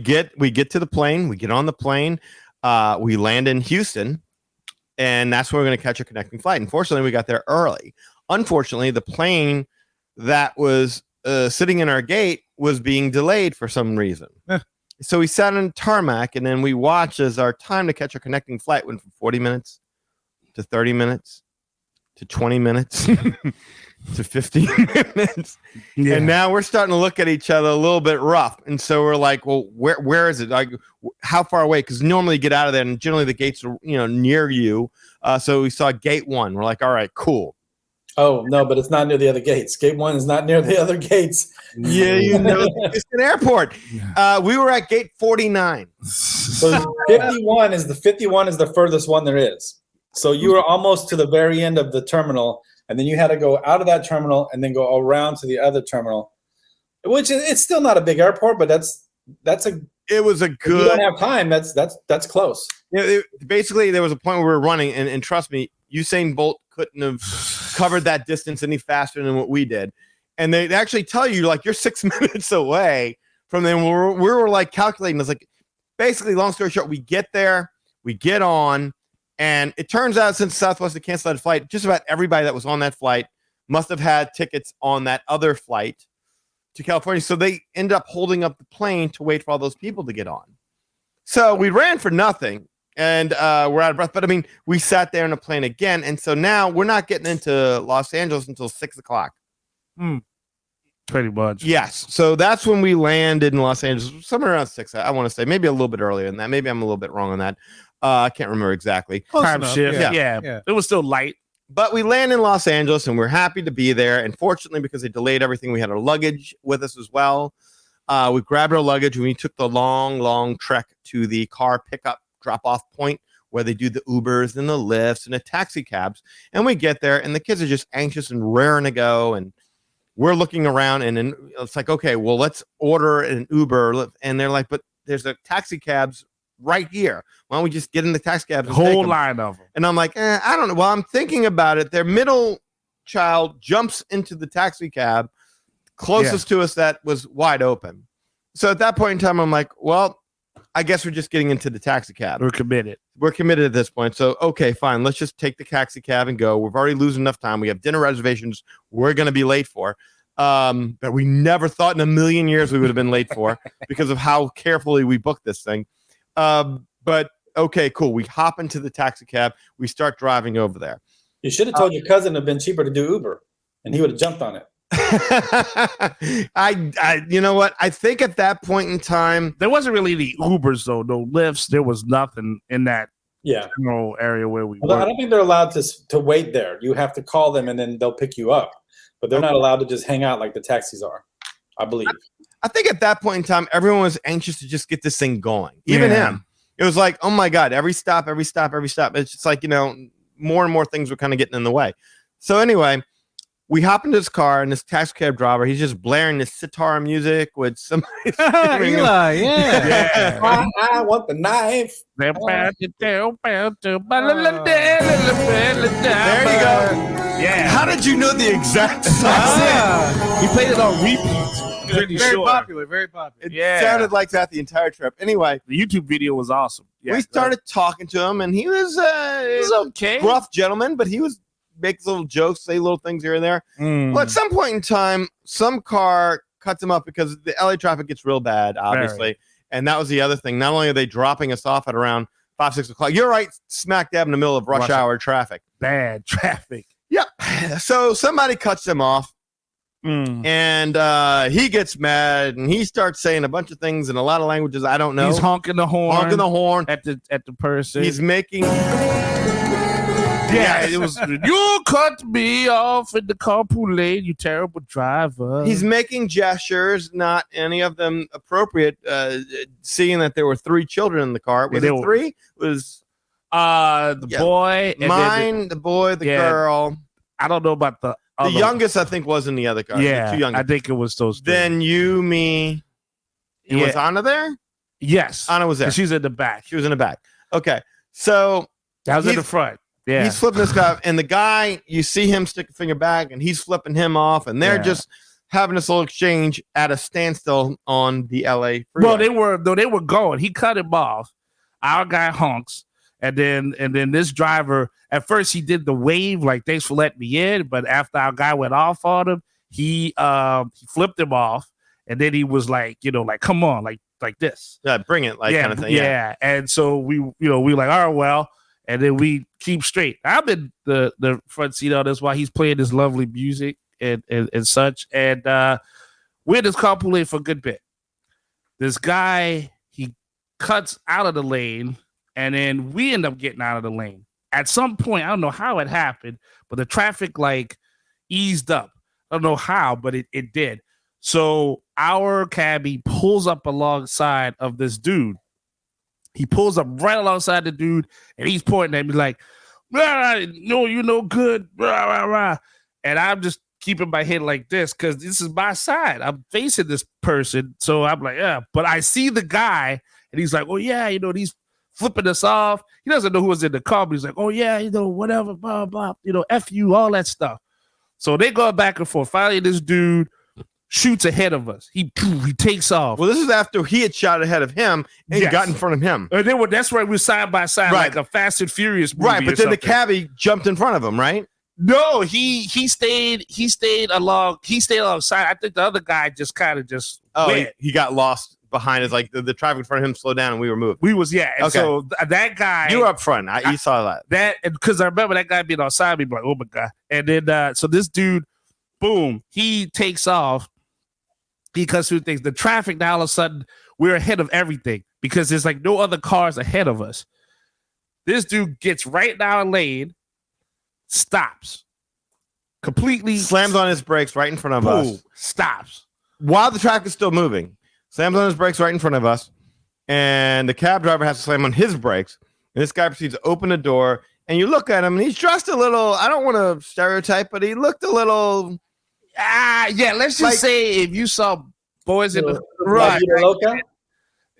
get to the plane. We get on the plane. We land in Houston, and that's where we're going to catch a connecting flight. Unfortunately, we got there early. Unfortunately, the plane that was sitting in our gate was being delayed for some reason. So we sat on tarmac, and then we watched as our time to catch a connecting flight went from 40 minutes to 30 minutes to 20 minutes to 15 minutes. Yeah. And now we're starting to look at each other a little bit rough. And so we're like, well, where is it? Like, how far away? Because normally you get out of there, and generally the gates are, near you. So we saw gate 1. We're like, all right, cool. Oh, no, but it's not near the other gates. Gate 1 is not near the other gates. Yeah, it's an airport. We were at gate 49. So 51 is the furthest one there is. So you were almost to the very end of the terminal, and then you had to go out of that terminal and then go around to the other terminal, which it's still not a big airport, but it was a good. If you don't have time. That's close. Basically, there was a point where we were running, and trust me, Usain Bolt couldn't have covered that distance any faster than what we did. And they actually tell you, like, you're 6 minutes away from them. We were like calculating. It's like, basically, long story short, we get there, we get on. And it turns out, since Southwest had canceled that flight, just about everybody that was on that flight must have had tickets on that other flight to California. So they ended up holding up the plane to wait for all those people to get on. So we ran for nothing, and we're out of breath. But, I mean, we sat there in the plane again. And so now we're not getting into Los Angeles until 6 o'clock. Pretty much. Yes. So that's when we landed in Los Angeles, somewhere around 6. I want to say maybe a little bit earlier than that. Maybe I'm a little bit wrong on that. I can't remember exactly. Time shift. Yeah. It was still light. But we land in Los Angeles, and we're happy to be there. And fortunately, because they delayed everything, we had our luggage with us as well. We grabbed our luggage, and we took the long trek to the car pickup drop-off point where they do the Ubers and the Lyfts and the taxi cabs. And we get there, and the kids are just anxious and raring to go. And we're looking around, and then it's like, okay, well, let's order an Uber. And they're like, but there's a taxi cabs right here. Why don't we just get in the taxi cab? Whole line of them. And I'm like, I don't know. Well, I'm thinking about it. Their middle child jumps into the taxi cab closest to us that was wide open. So at that point in time, I'm like, well, I guess we're just getting into the taxi cab. We're committed at this point. So, okay, fine. Let's just take the taxi cab and go. We've already losing enough time. We have dinner reservations we're going to be late for. That we never thought in a million years we would have been late for because of how carefully we booked this thing. But okay, cool. We hop into the taxi cab. We start driving over there. You should have told your cousin it would have been cheaper to do Uber, and he would have jumped on it. I you know what? I think at that point in time, there wasn't really any Ubers though, no Lyfts. There was nothing in that general area where we were. I don't think they're allowed to wait there. You have to call them, and then they'll pick you up. But they're not allowed to just hang out like the taxis are, I believe. I think at that point in time, everyone was anxious to just get this thing going. Even him. It was like, oh my God, every stop. It's just like, more and more things were kind of getting in the way. So anyway, we hop into this car, and this taxi cab driver, he's just blaring this sitar music with somebody. Eli, yeah. I want the knife. There you go. Yeah. How did you know the exact song? He played it on repeat. Very popular. It sounded like that the entire trip. Anyway, the YouTube video was awesome. We started talking to him, and he was okay. Rough gentleman, but he was makes little jokes, say little things here and there. Well, at some point in time, some car cuts him up because the LA traffic gets real bad, obviously. And that was the other thing. Not only are they dropping us off at around 5, 6 o'clock, you're right, smack dab in the middle of rush hour traffic. Bad traffic. Yep. So somebody cuts him off. And he gets mad, and he starts saying a bunch of things in a lot of languages I don't know. He's honking the horn at the person. He's making it was you cut me off in the carpool lane, you terrible driver. He's making gestures, not any of them appropriate, seeing that there were 3 children in the car. Was it 3? It was the boy, and the boy, the girl. I don't know about the youngest, I think, was in the other car. Yeah, the 2 youngest. I think it was those 2. Then you, me. Was Anna there? Yes. Anna was there. She's in the back. She was in the back. Okay. So I was in the front. Yeah. He's flipping this guy, and the guy, you see him stick a finger back, and he's flipping him off, and they're just having this little exchange at a standstill on the LA freeway. Well, they were going. He cut him off. Our guy honks. And then this driver, at first he did the wave, like, thanks for letting me in. But after our guy went off on him, he flipped him off. And then he was like, like, come on, like this. Yeah, bring it, like, kind of thing. Yeah. And so we like, all right, well, and then we keep straight. I'm in the front seat on this while he's playing this lovely music and such. And we're in this carpool lane for a good bit. This guy, he cuts out of the lane, and then we end up getting out of the lane. At some point, I don't know how it happened, but the traffic like eased up. I don't know how, but it did. So our cabbie pulls up alongside of this dude. He pulls up right alongside the dude, and he's pointing at me like, no, you're no good. Rah, rah, rah. And I'm just keeping my head like this because this is my side. I'm facing this person. So I'm like, yeah. But I see the guy, and he's like, oh, yeah, he's flipping us off. He doesn't know who was in the car, but he's like, oh, yeah, whatever, blah, blah, F you, all that stuff. So they go back and forth. Finally, this dude shoots ahead of us. He takes off. Well, this is after he had shot ahead of him and got in front of him. And that's right. We're side by side, like a Fast and Furious movie. Right, but then the cabbie jumped in front of him, right? No, he stayed alongside. I think the other guy just kind of went. He got lost behind us, like the traffic in front of him slowed down and we were moved. We was, yeah. And so that guy, you were up front. You saw that. Because I remember that guy being outside me, like, oh my God. And then so this dude, boom, he takes off. Because two things, the traffic now all of a sudden we're ahead of everything because there's like no other cars ahead of us. This dude gets right down lane, stops, completely slams on his brakes right in front of us, stops while the traffic is still moving, slams on his brakes right in front of us, and the cab driver has to slam on his brakes. And this guy proceeds to open the door, and you look at him, and he's dressed a little. I don't want to stereotype, but he looked a little. Yeah, let's just say if you saw Boys in the right,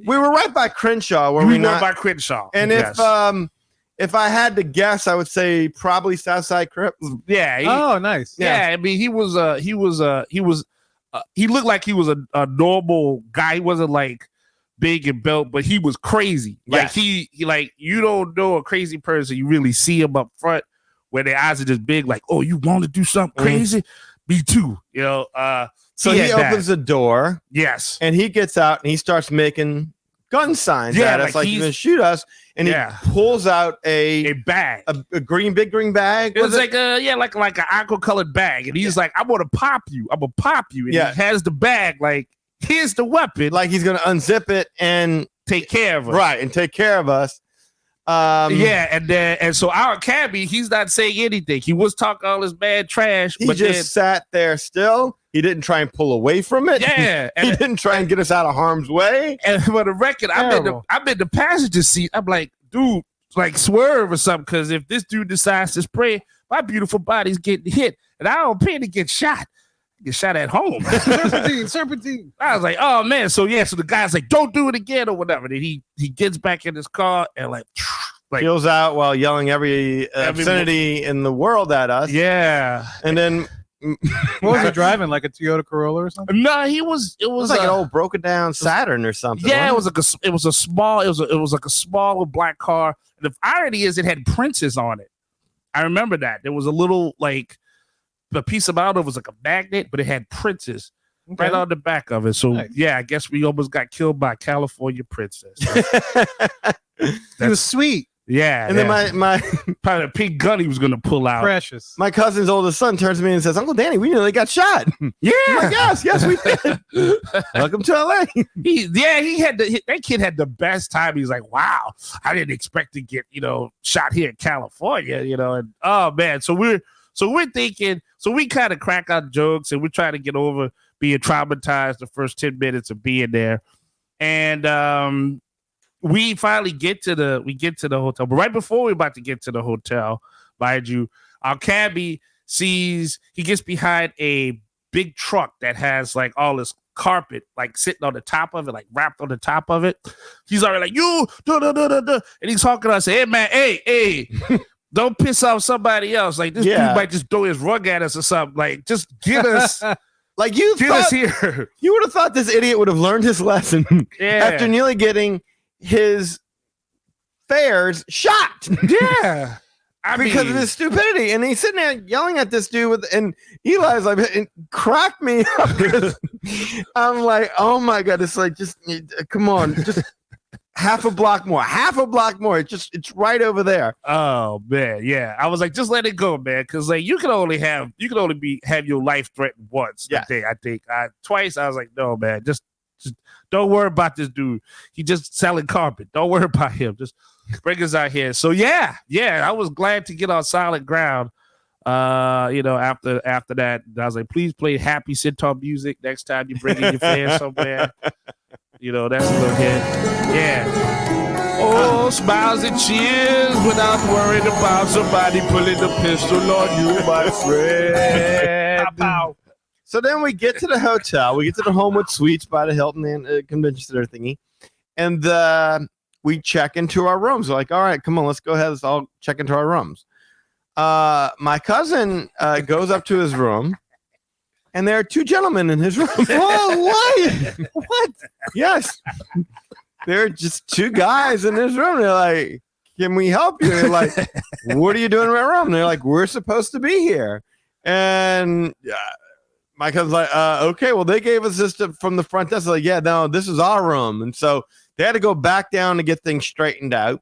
we were right by Crenshaw. We were by Crenshaw, and if I had to guess, I would say probably Southside Crips. Yeah. Oh, nice. Yeah, I mean he looked like he was a normal guy. He wasn't like big and built, but he was crazy. Like he like you don't know a crazy person. You really see him up front where their eyes are just big. Like, oh, you want to do something crazy? Me too, So he opens the door. Yes. And he gets out and he starts making gun signs at us like he's going to shoot us. And he pulls out a bag. A big green bag. It was like an aqua colored bag. And he's like, I'm going to pop you. I'm going to pop you. And he has the bag like, here's the weapon. Like he's going to unzip it and take care of us. Right. And take care of us. And so our cabbie, he's not saying anything. He was talking all his bad trash. He just sat there still. He didn't try and pull away from it. Yeah. He didn't try and get us out of harm's way. And for the record, I'm in the passenger seat. I'm like, dude, like swerve or something. Because if this dude decides to spray, my beautiful body's getting hit. And I don't pay to get shot. Get shot at home. Serpentine. I was like, oh man. So the guy's like, don't do it again or whatever. Then he gets back in his car and like peels out while yelling every obscenity in the world at us. Yeah. And then what was he driving? Like a Toyota Corolla or something? No, it was like an old broken down Saturn or something. Yeah, it was a small black car. And the irony is it had Princess on it. I remember that. There was a little like the piece of auto was like a magnet, but it had Princess right on the back of it. So yeah, I guess we almost got killed by California Princess. It was sweet. Yeah. And then my probably a pink gun he was gonna pull out. Precious. My cousin's oldest son turns to me and says, Uncle Danny, we nearly got shot. Yeah. Like, yes, we did. Welcome to LA. That kid had the best time. He's like, wow, I didn't expect to get, shot here in California, and oh man. So we're thinking, so we kind of crack out jokes and we're trying to get over being traumatized the first 10 minutes of being there. And we finally get to the hotel. But right before we're about to get to the hotel, mind you, our cabbie he gets behind a big truck that has like all this carpet like sitting on the top of it, like wrapped on the top of it. He's already like, you, and he's talking to us, hey man, hey. Don't piss off somebody else. Like this dude might just throw his rug at us or something. Like just get us. Like you Dinner's thought, here. you would have thought this idiot would have learned his lesson Yeah. after nearly getting his fares shot. Yeah. Because of his stupidity, and he's sitting there yelling at this dude and Eli's like, it cracked me up. I'm like, oh my god, it's like, just come on, just half a block more. It's right over there. Oh man, yeah. I was like, just let it go, man, because like you can only have your life threatened once a day. I think twice. I was like, no, man, just don't worry about this dude. He just selling carpet. Don't worry about him. Just bring us out here. So yeah, I was glad to get on solid ground. After that, I was like, please play happy sitar music next time you bring in your fans somewhere. That's a little hit. Yeah. Oh, smiles and cheers without worrying about somebody pulling the pistol on you, my friend. Pow. So then we get to the hotel. We get to the Homewood Suites by the Hilton and Convention Center thingy, and we check into our rooms. We're like, all right, come on, let's go ahead. Let's all check into our rooms. My cousin goes up to his room, and there are two gentlemen in his room. Whoa, what? What? Yes. There are just two guys in his room. They're like, can we help you? They're like, what are you doing in my room? They're like, we're supposed to be here. And my cousin's like, okay, well, they gave us this from the front desk. Like, yeah, no, this is our room. And so they had to go back down to get things straightened out.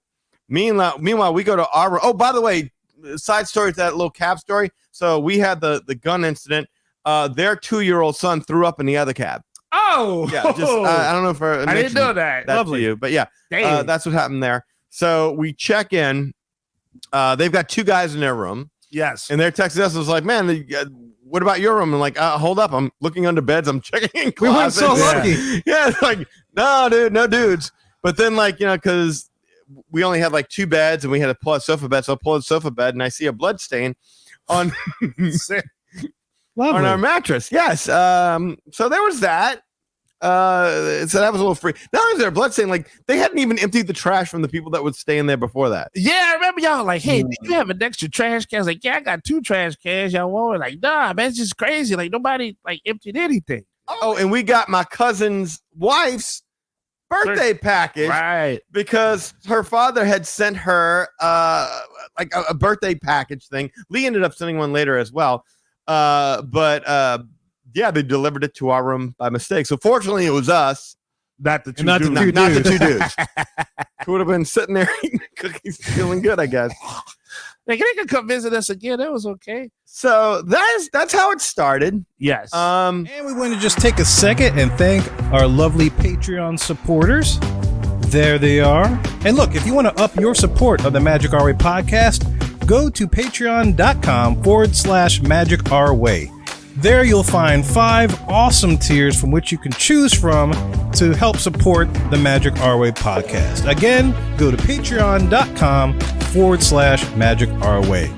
Meanwhile, we go to our room. Oh, by the way, side story to that little cab story. So we had the gun incident. Their 2-year-old son threw up in the other cab. Oh, yeah. Just I don't know if I didn't know that. Lovely, you, but yeah, that's what happened there. So we check in. They've got two guys in their room. Yes, and they're texting us. It was like, man, what about your room? And like, hold up, I'm looking under beds. I'm checking. We weren't so lucky. Yeah, it's like, no, dude, no dudes. But then, like, because we only had like two beds, and we had to pull out sofa bed. So I pull out the sofa bed, and I see a blood stain on on our mattress. Yes. So there was that. So that was a little free. Not only is there a blood stain, like they hadn't even emptied the trash from the people that would stay in there before that. Yeah, I remember y'all like, hey, do you have an extra trash can? I was like, yeah, I got 2 trash cans. Y'all want it? Like, nah, man, it's just crazy. Like nobody like emptied anything. Oh, and we got my cousin's wife's birthday package, right? Because her father had sent her like a birthday package thing. Lee ended up sending one later as well. Yeah, they delivered it to our room by mistake. So fortunately, it was us, not the two dudes. Who would have been sitting there eating cookies, feeling good, I guess. Like, they could come visit us again. That was okay. So that's how it started. Yes. And we want to just take a second and thank our lovely Patreon supporters. There they are. And look, if you want to up your support of the Magic Our Way podcast, go to patreon.com/Magic Our Way. There you'll find 5 awesome tiers from which you can choose from to help support the Magic Our Way podcast. Again, go to patreon.com/Magic Our Way.